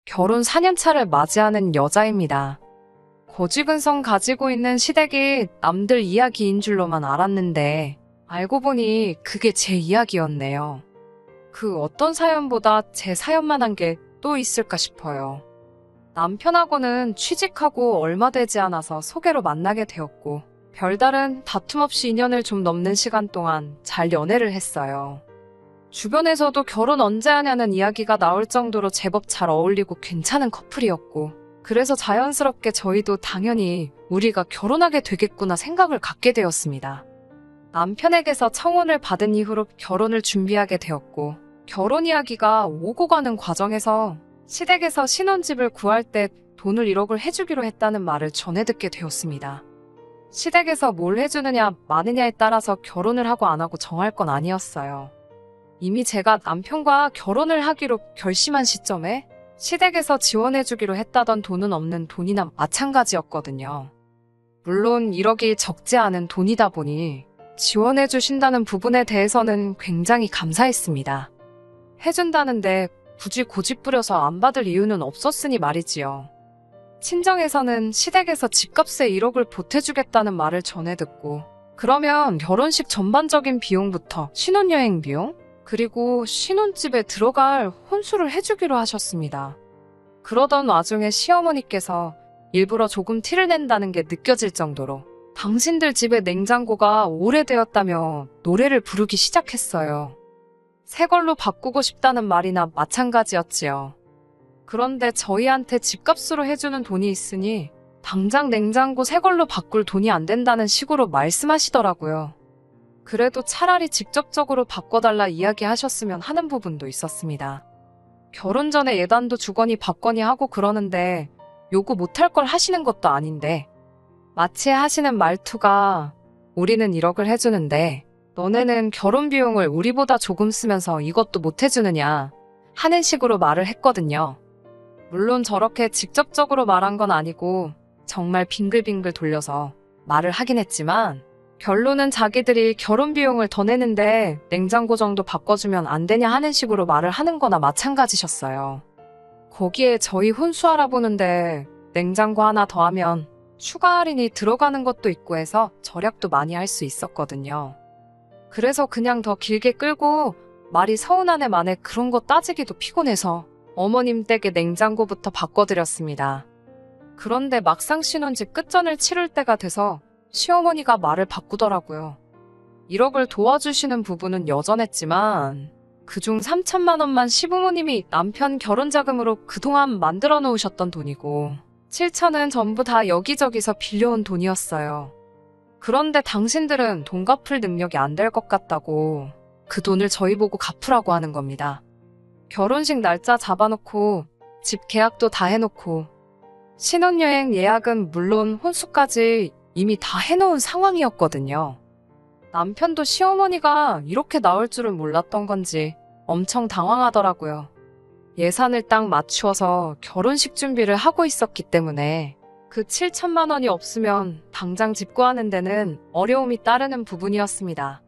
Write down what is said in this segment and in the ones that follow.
결혼 4년차를 맞이하는 여자입니다. 고지근성 가지고 있는 시댁이 남들 이야기인 줄로만 알았는데 알고 보니 그게 제 이야기였네요. 그 어떤 사연보다 제 사연만 한 게 또 있을까 싶어요. 남편하고는 취직하고 얼마 되지 않아서 소개로 만나게 되었고 별다른 다툼 없이 2년을 좀 넘는 시간 동안 잘 연애를 했어요. 주변에서도 결혼 언제 하냐는 이야기가 나올 정도로 제법 잘 어울리고 괜찮은 커플이었고 그래서 자연스럽게 저희도 당연히 우리가 결혼하게 되겠구나 생각을 갖게 되었습니다. 남편에게서 청혼을 받은 이후로 결혼을 준비하게 되었고 결혼 이야기가 오고 가는 과정에서 시댁에서 신혼집을 구할 때 돈을 1억을 해주기로 했다는 말을 전해 듣게 되었습니다. 시댁에서 뭘 해주느냐 마느냐에 따라서 결혼을 하고 안 하고 정할 건 아니었어요. 이미 제가 남편과 결혼을 하기로 결심한 시점에 시댁에서 지원해주기로 했다던 돈은 없는 돈이나 마찬가지였거든요. 물론 1억이 적지 않은 돈이다 보니 지원해주신다는 부분에 대해서는 굉장히 감사했습니다. 해준다는데 굳이 고집 부려서 안 받을 이유는 없었으니 말이지요. 친정에서는 시댁에서 집값에 1억을 보태주겠다는 말을 전해 듣고 그러면 결혼식 전반적인 비용부터 신혼여행 비용? 그리고 신혼집에 들어갈 혼수를 해주기로 하셨습니다. 그러던 와중에 시어머니께서 일부러 조금 티를 낸다는 게 느껴질 정도로 당신들 집의 냉장고가 오래되었다며 노래를 부르기 시작했어요. 새 걸로 바꾸고 싶다는 말이나 마찬가지였지요. 그런데 저희한테 집값으로 해주는 돈이 있으니 당장 냉장고 새 걸로 바꿀 돈이 안 된다는 식으로 말씀하시더라고요. 그래도 차라리 직접적으로 바꿔달라 이야기하셨으면 하는 부분도 있었습니다. 결혼 전에 예단도 주거니 받거니 하고 그러는데 요구 못할 걸 하시는 것도 아닌데 마치 하시는 말투가 우리는 1억을 해주는데 너네는 결혼 비용을 우리보다 조금 쓰면서 이것도 못 해주느냐 하는 식으로 말을 했거든요. 물론 저렇게 직접적으로 말한 건 아니고 정말 빙글빙글 돌려서 말을 하긴 했지만 결론은 자기들이 결혼 비용을 더 내는데 냉장고 정도 바꿔주면 안 되냐 하는 식으로 말을 하는 거나 마찬가지셨어요. 거기에 저희 혼수 알아보는데 냉장고 하나 더 하면 추가 할인이 들어가는 것도 있고 해서 절약도 많이 할 수 있었거든요. 그래서 그냥 더 길게 끌고 말이 서운하네 마네 그런 거 따지기도 피곤해서 어머님 댁에 냉장고부터 바꿔드렸습니다. 그런데 막상 신혼집 끝전을 치를 때가 돼서 시어머니가 말을 바꾸더라고요. 1억을 도와주시는 부분은 여전했지만 그중 3천만 원만 시부모님이 남편 결혼자금으로 그동안 만들어 놓으셨던 돈이고 7천은 전부 다 여기저기서 빌려온 돈이었어요. 그런데 당신들은 돈 갚을 능력이 안 될 것 같다고 그 돈을 저희 보고 갚으라고 하는 겁니다. 결혼식 날짜 잡아놓고 집 계약도 다 해놓고 신혼여행 예약은 물론 혼수까지 이미 다 해놓은 상황이었거든요. 남편도 시어머니가 이렇게 나올 줄은 몰랐던 건지 엄청 당황하더라고요. 예산을 딱 맞추어서 결혼식 준비를 하고 있었기 때문에 그 7천만 원이 없으면 당장 집 구하는 데는 어려움이 따르는 부분이었습니다.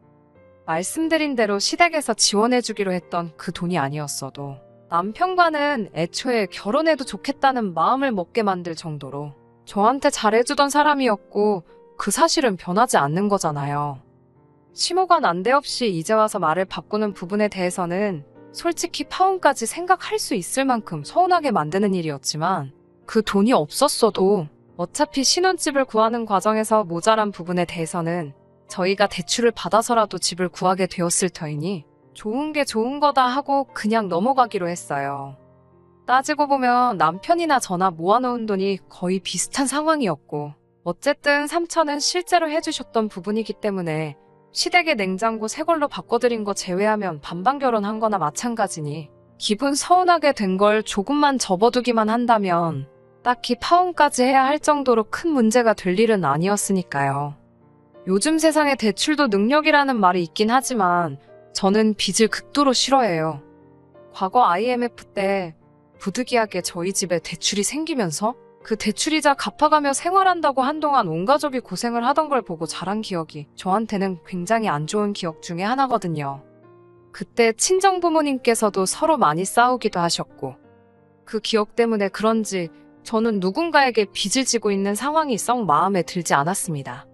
말씀드린 대로 시댁에서 지원해주기로 했던 그 돈이 아니었어도 남편과는 애초에 결혼해도 좋겠다는 마음을 먹게 만들 정도로 저한테 잘해주던 사람이었고 그 사실은 변하지 않는 거잖아요. 심호가 난데없이 이제 와서 말을 바꾸는 부분에 대해서는 솔직히 파혼까지 생각할 수 있을 만큼 서운하게 만드는 일이었지만 그 돈이 없었어도 어차피 신혼집을 구하는 과정에서 모자란 부분에 대해서는 저희가 대출을 받아서라도 집을 구하게 되었을 터이니 좋은 게 좋은 거다 하고 그냥 넘어가기로 했어요. 따지고 보면 남편이나 저나 모아놓은 돈이 거의 비슷한 상황이었고 어쨌든 3천은 실제로 해주셨던 부분이기 때문에 시댁의 냉장고 새 걸로 바꿔드린 거 제외하면 반반 결혼한 거나 마찬가지니 기분 서운하게 된 걸 조금만 접어두기만 한다면 딱히 파혼까지 해야 할 정도로 큰 문제가 될 일은 아니었으니까요. 요즘 세상에 대출도 능력이라는 말이 있긴 하지만 저는 빚을 극도로 싫어해요. 과거 IMF 때 부득이하게 저희 집에 대출이 생기면서 그 대출이자 갚아가며 생활한다고 한동안 온 가족이 고생을 하던 걸 보고 자란 기억이 저한테는 굉장히 안 좋은 기억 중에 하나거든요. 그때 친정부모님께서도 서로 많이 싸우기도 하셨고 그 기억 때문에 그런지 저는 누군가에게 빚을 지고 있는 상황이 썩 마음에 들지 않았습니다.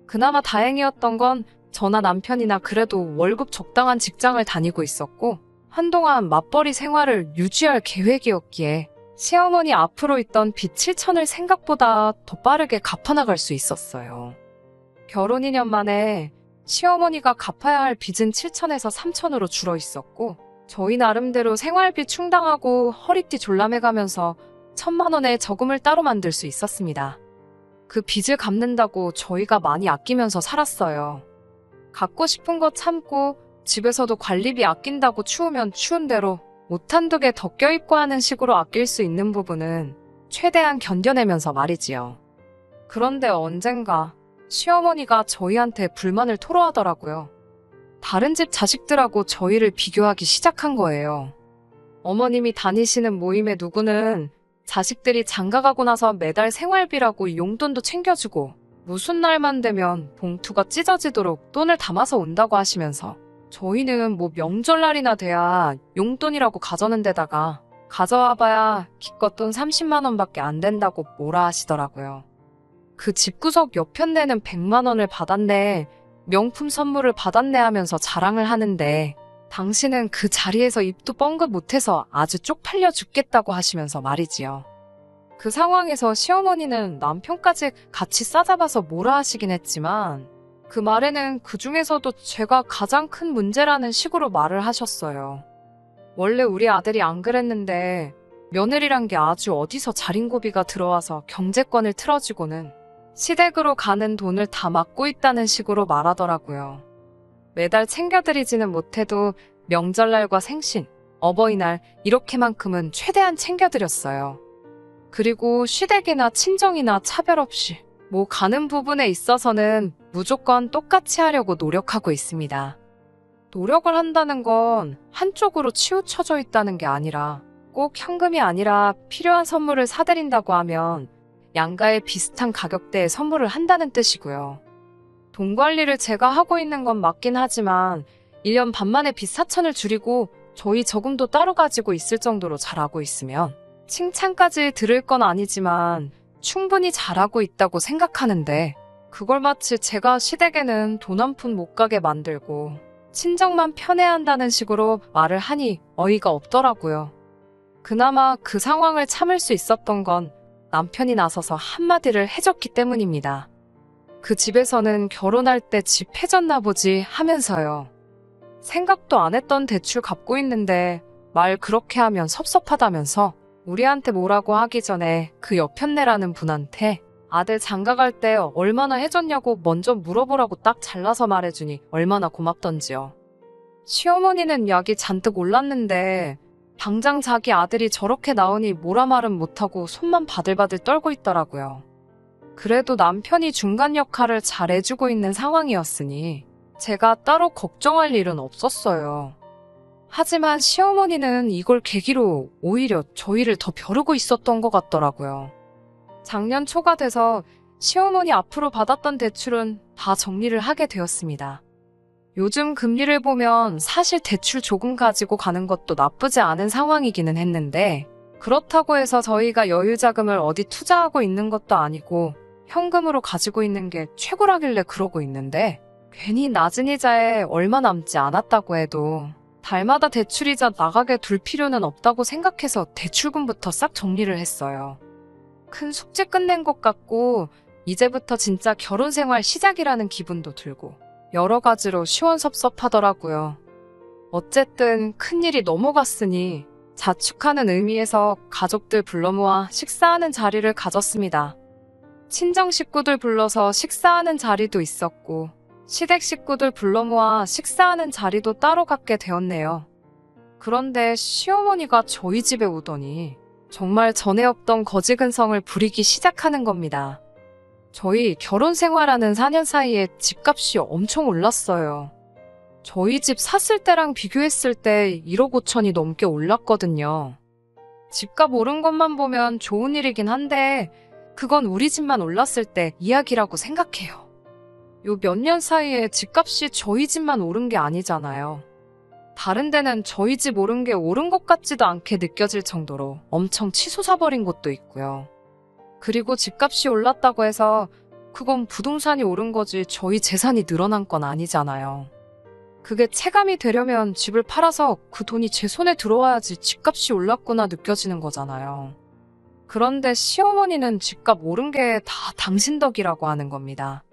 그나마 다행이었던 건 저나 남편이나 그래도 월급 적당한 직장을 다니고 있었고 한동안 맞벌이 생활을 유지할 계획이었기에 시어머니 앞으로 있던 빚 7천을 생각보다 더 빠르게 갚아나갈 수 있었어요. 결혼 2년 만에 시어머니가 갚아야 할 빚은 7천에서 3천으로 줄어 있었고 저희 나름대로 생활비 충당하고 허리띠 졸라매가면서 1,000만 원의 저금을 따로 만들 수 있었습니다. 그 빚을 갚는다고 저희가 많이 아끼면서 살았어요. 갖고 싶은 거 참고 집에서도 관리비 아낀다고 추우면 추운 대로 옷 한두 개 더 껴입고 하는 식으로 아낄 수 있는 부분은 최대한 견뎌내면서 말이지요. 그런데 언젠가 시어머니가 저희한테 불만을 토로하더라고요. 다른 집 자식들하고 저희를 비교하기 시작한 거예요. 어머님이 다니시는 모임의 누구는 자식들이 장가가고 나서 매달 생활비라고 용돈도 챙겨주고 무슨 날만 되면 봉투가 찢어지도록 돈을 담아서 온다고 하시면서 저희는 뭐 명절날이나 돼야 용돈이라고 가져는 데다가 가져와봐야 기껏 돈 30만 원밖에 안 된다고 뭐라 하시더라고요. 그 집구석 옆편네는 100만 원을 받았네, 명품 선물을 받았네 하면서 자랑을 하는데 당신은 그 자리에서 입도 뻥긋 못해서 아주 쪽팔려 죽겠다고 하시면서 말이지요. 그 상황에서 시어머니는 남편까지 같이 싸잡아서 뭐라 하시긴 했지만 그 말에는 그 중에서도 제가 가장 큰 문제라는 식으로 말을 하셨어요. 원래 우리 아들이 안 그랬는데 며느리란 게 아주 어디서 자린고비가 들어와서 경제권을 틀어지고는 시댁으로 가는 돈을 다 막고 있다는 식으로 말하더라고요. 매달 챙겨드리지는 못해도 명절날과 생신, 어버이날 이렇게만큼은 최대한 챙겨드렸어요. 그리고 시댁이나 친정이나 차별 없이 뭐 가는 부분에 있어서는 무조건 똑같이 하려고 노력하고 있습니다. 노력을 한다는 건 한쪽으로 치우쳐져 있다는 게 아니라 꼭 현금이 아니라 필요한 선물을 사드린다고 하면 양가에 비슷한 가격대의 선물을 한다는 뜻이고요. 돈 관리를 제가 하고 있는 건 맞긴 하지만 1년 반 만에 빚 4천을 줄이고 저희 저금도 따로 가지고 있을 정도로 잘하고 있으면 칭찬까지 들을 건 아니지만 충분히 잘하고 있다고 생각하는데 그걸 마치 제가 시댁에는 돈 한 푼 못 가게 만들고 친정만 편애한다는 식으로 말을 하니 어이가 없더라고요. 그나마 그 상황을 참을 수 있었던 건 남편이 나서서 한마디를 해줬기 때문입니다. 그 집에서는 결혼할 때 집 해줬나 보지 하면서요. 생각도 안 했던 대출 갚고 있는데 말 그렇게 하면 섭섭하다면서 우리한테 뭐라고 하기 전에 그 옆편네라는 분한테 아들 장가갈 때 얼마나 해줬냐고 먼저 물어보라고 딱 잘라서 말해주니 얼마나 고맙던지요. 시어머니는 약이 잔뜩 올랐는데 당장 자기 아들이 저렇게 나오니 뭐라 말은 못하고 손만 바들바들 떨고 있더라고요. 그래도 남편이 중간 역할을 잘 해주고 있는 상황이었으니 제가 따로 걱정할 일은 없었어요. 하지만 시어머니는 이걸 계기로 오히려 저희를 더 벼르고 있었던 것 같더라고요. 작년 초가 돼서 시어머니 앞으로 받았던 대출은 다 정리를 하게 되었습니다. 요즘 금리를 보면 사실 대출 조금 가지고 가는 것도 나쁘지 않은 상황이기는 했는데 그렇다고 해서 저희가 여유자금을 어디 투자하고 있는 것도 아니고 현금으로 가지고 있는 게 최고라길래 그러고 있는데 괜히 낮은 이자에 얼마 남지 않았다고 해도 달마다 대출이자 나가게 둘 필요는 없다고 생각해서 대출금부터 싹 정리를 했어요. 큰 숙제 끝낸 것 같고 이제부터 진짜 결혼 생활 시작이라는 기분도 들고 여러 가지로 시원섭섭하더라고요. 어쨌든 큰일이 넘어갔으니 자축하는 의미에서 가족들 불러 모아 식사하는 자리를 가졌습니다. 친정 식구들 불러서 식사하는 자리도 있었고 시댁 식구들 불러 모아 식사하는 자리도 따로 갖게 되었네요. 그런데 시어머니가 저희 집에 오더니 정말 전에 없던 거지근성을 부리기 시작하는 겁니다. 저희 결혼 생활하는 4년 사이에 집값이 엄청 올랐어요. 저희 집 샀을 때랑 비교했을 때 1억 5천이 넘게 올랐거든요. 집값 오른 것만 보면 좋은 일이긴 한데 그건 우리 집만 올랐을 때 이야기라고 생각해요. 요 몇 년 사이에 집값이 저희 집만 오른 게 아니잖아요. 다른 데는 저희 집 오른 게 오른 것 같지도 않게 느껴질 정도로 엄청 치솟아버린 곳도 있고요. 그리고 집값이 올랐다고 해서 그건 부동산이 오른 거지 저희 재산이 늘어난 건 아니잖아요. 그게 체감이 되려면 집을 팔아서 그 돈이 제 손에 들어와야지 집값이 올랐구나 느껴지는 거잖아요. 그런데 시어머니는 집값 오른 게 다 당신 덕이라고 하는 겁니다.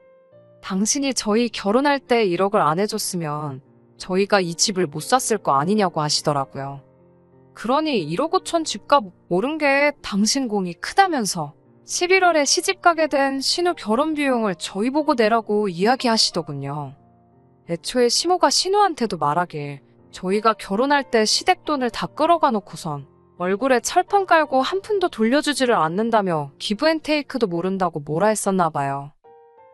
당신이 저희 결혼할 때 1억을 안 해줬으면 저희가 이 집을 못 샀을 거 아니냐고 하시더라고요. 그러니 1억 5천 집값 오른 게 당신 공이 크다면서 11월에 시집 가게 된 신우 결혼 비용을 저희 보고 내라고 이야기하시더군요. 애초에 시모가 신우한테도 말하길 저희가 결혼할 때 시댁돈을 다 끌어가 놓고선 얼굴에 철판 깔고 한 푼도 돌려주지를 않는다며 기브앤테이크도 모른다고 뭐라 했었나 봐요.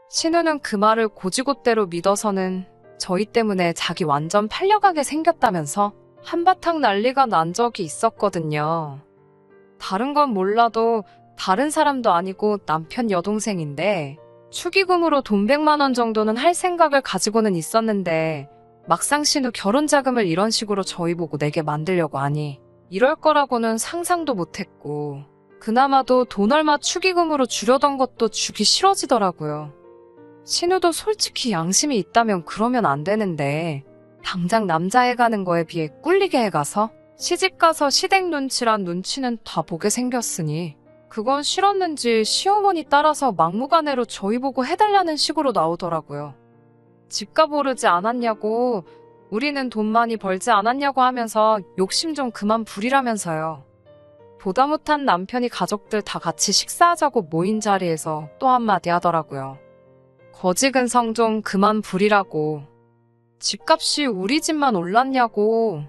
신우는 그 말을 고지곳대로 믿어서는 저희 때문에 자기 완전 팔려가게 생겼다면서 한바탕 난리가 난 적이 있었거든요. 다른 건 몰라도 다른 사람도 아니고 남편 여동생인데 축의금으로 돈 100만 원 정도는 할 생각을 가지고는 있었는데 막상 신우 결혼 자금을 이런 식으로 저희 보고 내게 만들려고 하니 이럴 거라고는 상상도 못했고 그나마도 돈 얼마 축의금으로 주려던 것도 주기 싫어지더라고요. 신우도 솔직히 양심이 있다면 그러면 안 되는데 당장 남자애 가는 거에 비해 꿀리게 해가서 시집가서 시댁 눈치란 눈치는 다 보게 생겼으니 그건 싫었는지 시어머니 따라서 막무가내로 저희 보고 해달라는 식으로 나오더라고요. 집값 오르지 않았냐고 우리는 돈 많이 벌지 않았냐고 하면서 욕심 좀 그만 부리라면서요. 보다 못한 남편이 가족들 다 같이 식사하자고 모인 자리에서 또 한마디 하더라고요. 거지근성 좀 그만 부리라고. 집값이 우리 집만 올랐냐고.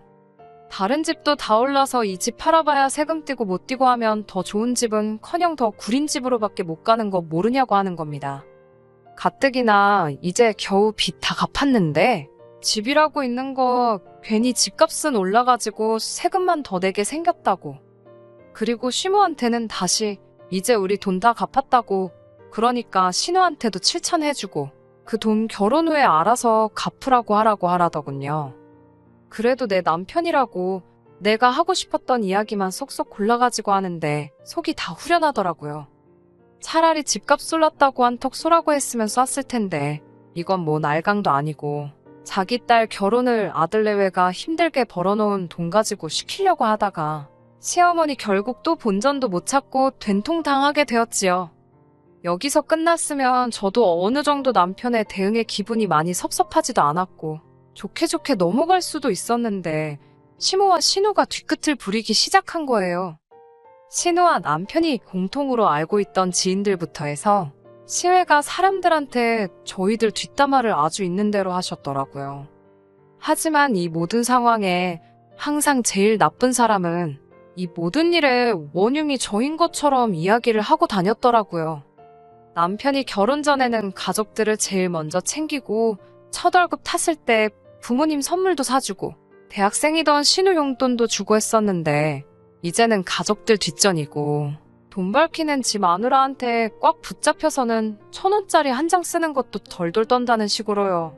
다른 집도 다 올라서 이 집 팔아봐야 세금 떼고 못 떼고 하면 더 좋은 집은 커녕 더 구린 집으로밖에 못 가는 거 모르냐고 하는 겁니다. 가뜩이나 이제 겨우 빚 다 갚았는데 집이라고 있는 거 괜히 집값은 올라가지고 세금만 더 내게 생겼다고. 그리고 시모한테는 다시 이제 우리 돈 다 갚았다고 그러니까 신우한테도 7천 해주고 그 돈 결혼 후에 알아서 갚으라고 하라고 하라더군요. 그래도 내 남편이라고 내가 하고 싶었던 이야기만 쏙쏙 골라가지고 하는데 속이 다 후련하더라고요. 차라리 집값 올랐다고 한턱 쏘라고 했으면 쐈을 텐데 이건 뭐 날강도 아니고 자기 딸 결혼을 아들 내외가 힘들게 벌어놓은 돈 가지고 시키려고 하다가 시어머니 결국 또 본전도 못 찾고 된통당하게 되었지요. 여기서 끝났으면 저도 어느 정도 남편의 대응에 기분이 많이 섭섭하지도 않았고 좋게 좋게 넘어갈 수도 있었는데 시모와 신우가 뒤끝을 부리기 시작한 거예요. 신우와 남편이 공통으로 알고 있던 지인들부터 해서 시외가 사람들한테 저희들 뒷담화를 아주 있는 대로 하셨더라고요. 하지만 이 모든 상황에 항상 제일 나쁜 사람은 이 모든 일의 원흉이 저인 것처럼 이야기를 하고 다녔더라고요. 남편이 결혼 전에는 가족들을 제일 먼저 챙기고 첫 월급 탔을 때 부모님 선물도 사주고 대학생이던 신우 용돈도 주고 했었는데 이제는 가족들 뒷전이고 돈 밝히는 지 마누라한테 꽉 붙잡혀서는 1,000원짜리 한 장 쓰는 것도 덜덜 떤다는 식으로요.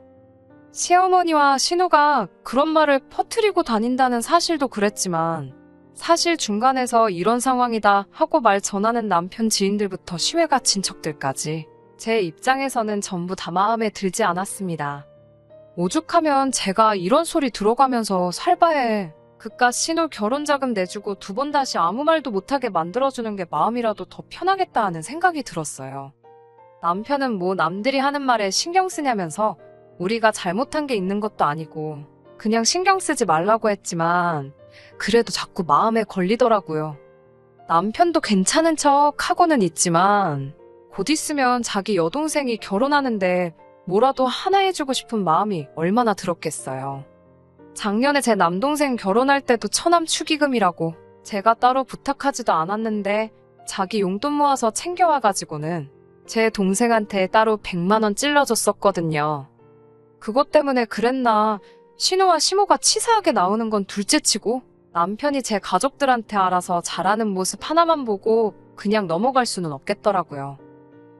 시어머니와 신우가 그런 말을 퍼뜨리고 다닌다는 사실도 그랬지만 사실 중간에서 이런 상황이다 하고 말 전하는 남편 지인들부터 시외가 친척들까지 제 입장에서는 전부 다 마음에 들지 않았습니다. 오죽하면 제가 이런 소리 들어가면서 살바해 그깟 신우 결혼자금 내주고 2번 다시 아무 말도 못하게 만들어주는 게 마음이라도 더 편하겠다 하는 생각이 들었어요. 남편은 뭐 남들이 하는 말에 신경 쓰냐면서 우리가 잘못한 게 있는 것도 아니고 그냥 신경 쓰지 말라고 했지만 그래도 자꾸 마음에 걸리더라고요. 남편도 괜찮은 척 하고는 있지만 곧 있으면 자기 여동생이 결혼하는데 뭐라도 하나 해주고 싶은 마음이 얼마나 들었겠어요. 작년에 제 남동생 결혼할 때도 처남 축의금이라고 제가 따로 부탁하지도 않았는데 자기 용돈 모아서 챙겨와가지고는 제 동생한테 따로 100만 원 찔러줬었거든요. 그것 때문에 그랬나 신우와 시모가 치사하게 나오는 건 둘째치고 남편이 제 가족들한테 알아서 잘하는 모습 하나만 보고 그냥 넘어갈 수는 없겠더라고요.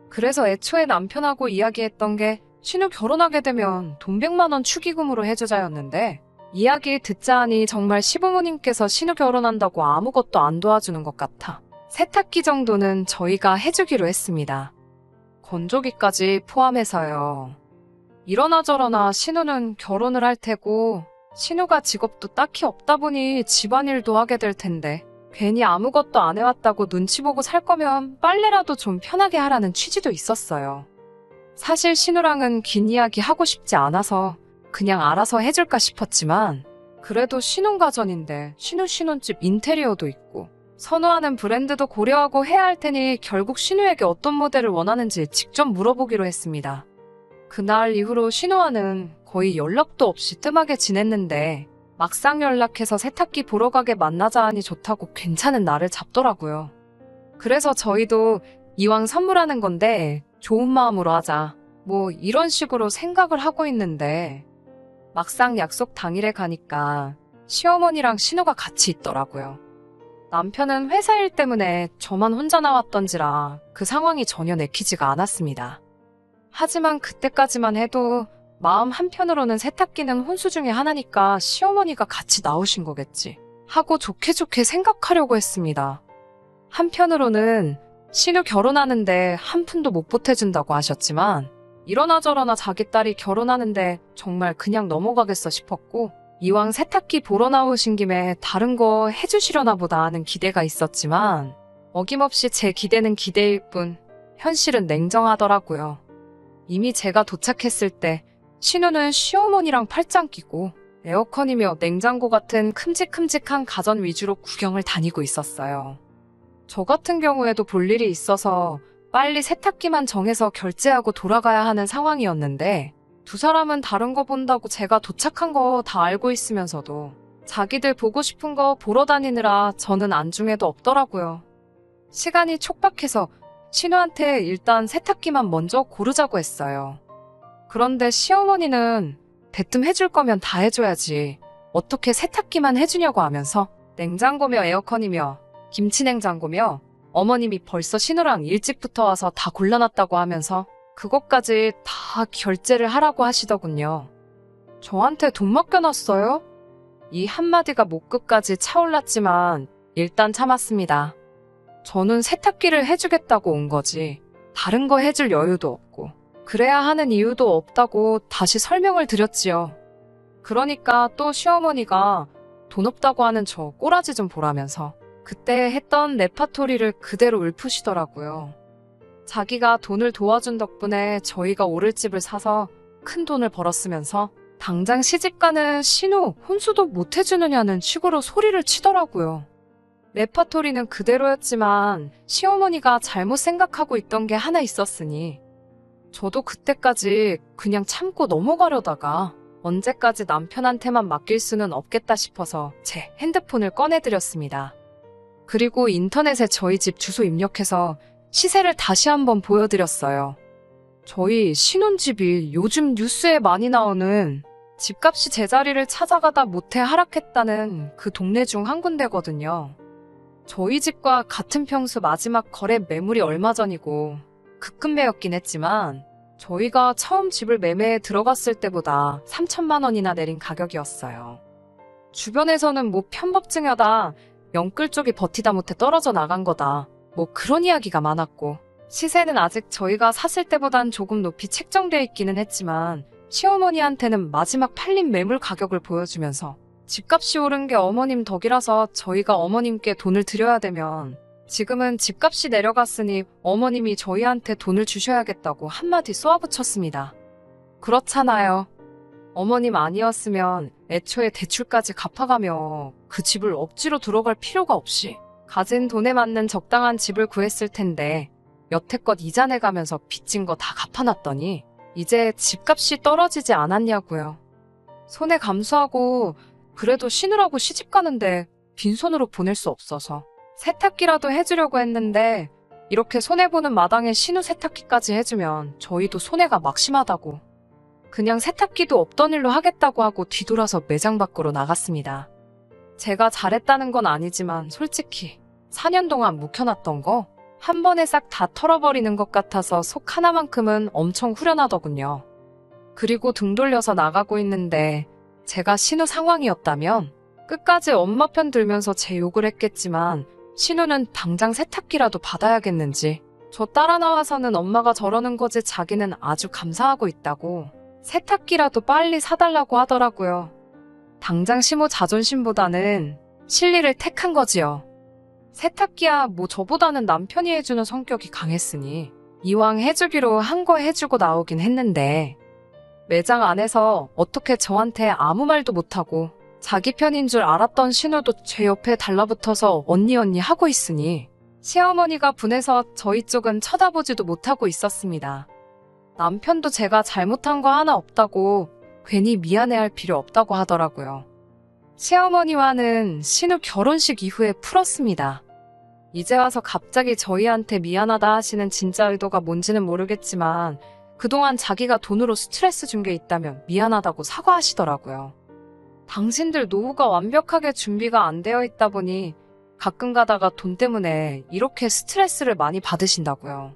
그래서 애초에 남편하고 이야기했던 게 신우 결혼하게 되면 돈 100만 원 축의금으로 해주자였는데 이야기 듣자 하니 정말 시부모님께서 신우 결혼한다고 아무것도 안 도와주는 것 같아. 세탁기 정도는 저희가 해주기로 했습니다. 건조기까지 포함해서요. 이러나 저러나 신우는 결혼을 할 테고 신우가 직업도 딱히 없다 보니 집안일도 하게 될 텐데 괜히 아무것도 안 해왔다고 눈치 보고 살 거면 빨래라도 좀 편하게 하라는 취지도 있었어요. 사실 신우랑은 긴 이야기 하고 싶지 않아서 그냥 알아서 해줄까 싶었지만 그래도 신혼가전인데 신혼집 인테리어도 있고 선호하는 브랜드도 고려하고 해야 할 테니 결국 신우에게 어떤 모델을 원하는지 직접 물어보기로 했습니다. 그날 이후로 신우와는 거의 연락도 없이 뜸하게 지냈는데 막상 연락해서 세탁기 보러 가게 만나자 하니 좋다고 괜찮은 날을 잡더라고요. 그래서 저희도 이왕 선물하는 건데 좋은 마음으로 하자. 뭐 이런 식으로 생각을 하고 있는데 막상 약속 당일에 가니까 시어머니랑 신우가 같이 있더라고요. 남편은 회사 일 때문에 저만 혼자 나왔던지라 그 상황이 전혀 내키지가 않았습니다. 하지만 그때까지만 해도 마음 한편으로는 세탁기는 혼수 중에 하나니까 시어머니가 같이 나오신 거겠지 하고 좋게 생각하려고 했습니다. 한편으로는 신우 결혼하는데 한 푼도 못 보태준다고 하셨지만 이러나 저러나 자기 딸이 결혼하는데 정말 그냥 넘어가겠어 싶었고 이왕 세탁기 보러 나오신 김에 다른 거 해주시려나 보다 하는 기대가 있었지만 어김없이 제 기대는 기대일 뿐 현실은 냉정하더라고요. 이미 제가 도착했을 때 신우는 시어머니랑 팔짱 끼고 에어컨이며 냉장고 같은 큼직큼직한 가전 위주로 구경을 다니고 있었어요. 저 같은 경우에도 볼 일이 있어서 빨리 세탁기만 정해서 결제하고 돌아가야 하는 상황이었는데 두 사람은 다른 거 본다고 제가 도착한 거 다 알고 있으면서도 자기들 보고 싶은 거 보러 다니느라 저는 안중에도 없더라고요. 시간이 촉박해서 신우한테 일단 세탁기만 먼저 고르자고 했어요. 그런데 시어머니는 대뜸 해줄 거면 다 해줘야지 어떻게 세탁기만 해주냐고 하면서 냉장고며 에어컨이며 김치냉장고며 어머님이 벌써 신우랑 일찍부터 와서 다 골라놨다고 하면서 그것까지 다 결제를 하라고 하시더군요. 저한테 돈 맡겨놨어요? 이 한마디가 목끝까지 차올랐지만 일단 참았습니다. 저는 세탁기를 해주겠다고 온 거지 다른 거 해줄 여유도 없고 그래야 하는 이유도 없다고 다시 설명을 드렸지요. 그러니까 또 시어머니가 돈 없다고 하는 저 꼬라지 좀 보라면서 그때 했던 레파토리를 그대로 읊으시더라고요. 자기가 돈을 도와준 덕분에 저희가 오를 집을 사서 큰 돈을 벌었으면서 당장 시집가는 신우 혼수도 못 해주느냐는 식으로 소리를 치더라고요. 레파토리는 그대로였지만 시어머니가 잘못 생각하고 있던 게 하나 있었으니 저도 그때까지 그냥 참고 넘어가려다가 언제까지 남편한테만 맡길 수는 없겠다 싶어서 제 핸드폰을 꺼내드렸습니다. 그리고 인터넷에 저희 집 주소 입력해서 시세를 다시 한번 보여드렸어요. 저희 신혼집이 요즘 뉴스에 많이 나오는 집값이 제자리를 찾아가다 못해 하락했다는 그 동네 중 한 군데거든요. 저희 집과 같은 평수 마지막 거래 매물이 얼마 전이고 급급매였긴 했지만 저희가 처음 집을 매매에 들어갔을 때보다 3천만 원이나 내린 가격이었어요. 주변에서는 뭐 편법증여다, 영끌 쪽이 버티다 못해 떨어져 나간 거다, 뭐 그런 이야기가 많았고 시세는 아직 저희가 샀을 때보단 조금 높이 책정돼 있기는 했지만 시어머니한테는 마지막 팔린 매물 가격을 보여주면서 집값이 오른 게 어머님 덕이라서 저희가 어머님께 돈을 드려야 되면 지금은 집값이 내려갔으니 어머님이 저희한테 돈을 주셔야겠다고 한마디 쏘아붙였습니다. 그렇잖아요. 어머님 아니었으면 애초에 대출까지 갚아가며 그 집을 억지로 들어갈 필요가 없이 가진 돈에 맞는 적당한 집을 구했을 텐데 여태껏 이자 내가면서 빚진 거 다 갚아놨더니 이제 집값이 떨어지지 않았냐고요. 손해 감수하고 그래도 신우라고 시집 가는데 빈손으로 보낼 수 없어서 세탁기라도 해주려고 했는데 이렇게 손해보는 마당에 신우 세탁기까지 해주면 저희도 손해가 막심하다고 그냥 세탁기도 없던 일로 하겠다고 하고 뒤돌아서 매장 밖으로 나갔습니다. 제가 잘했다는 건 아니지만 솔직히 4년 동안 묵혀놨던 거 한 번에 싹 다 털어버리는 것 같아서 속 하나만큼은 엄청 후련하더군요. 그리고 등 돌려서 나가고 있는데 제가 신우 상황이었다면 끝까지 엄마 편 들면서 제 욕을 했겠지만 신우는 당장 세탁기라도 받아야겠는지 저 따라 나와서는 엄마가 저러는 거지 자기는 아주 감사하고 있다고 세탁기라도 빨리 사달라고 하더라고요. 당장 시모 자존심보다는 실리를 택한 거지요. 세탁기야 뭐 저보다는 남편이 해주는 성격이 강했으니 이왕 해주기로 한 거 해주고 나오긴 했는데 매장 안에서 어떻게 저한테 아무 말도 못하고 자기 편인 줄 알았던 신우도 제 옆에 달라붙어서 언니 하고 있으니 시어머니가 분해서 저희 쪽은 쳐다보지도 못하고 있었습니다. 남편도 제가 잘못한 거 하나 없다고 괜히 미안해할 필요 없다고 하더라고요. 시어머니와는 신우 결혼식 이후에 풀었습니다. 이제 와서 갑자기 저희한테 미안하다 하시는 진짜 의도가 뭔지는 모르겠지만 그동안 자기가 돈으로 스트레스 준 게 있다면 미안하다고 사과하시더라고요. 당신들 노후가 완벽하게 준비가 안 되어 있다 보니 가끔 가다가 돈 때문에 이렇게 스트레스를 많이 받으신다고요.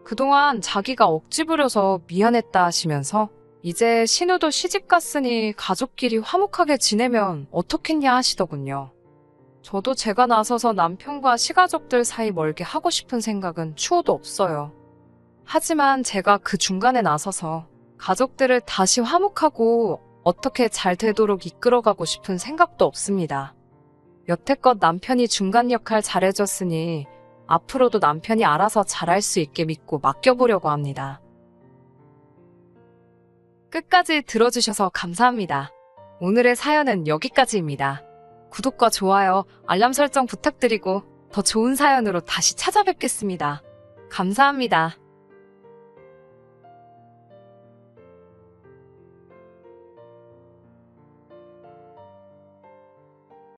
그동안 자기가 억지 부려서 미안했다 하시면서 이제 신우도 시집 갔으니 가족끼리 화목하게 지내면 어떻겠냐 하시더군요. 저도 제가 나서서 남편과 시가족들 사이 멀게 하고 싶은 생각은 추호도 없어요. 하지만 제가 그 중간에 나서서 가족들을 다시 화목하고 어떻게 잘 되도록 이끌어가고 싶은 생각도 없습니다. 여태껏 남편이 중간 역할 잘해줬으니 앞으로도 남편이 알아서 잘할 수 있게 믿고 맡겨보려고 합니다. 끝까지 들어주셔서 감사합니다. 오늘의 사연은 여기까지입니다. 구독과 좋아요, 알람 설정 부탁드리고 더 좋은 사연으로 다시 찾아뵙겠습니다. 감사합니다.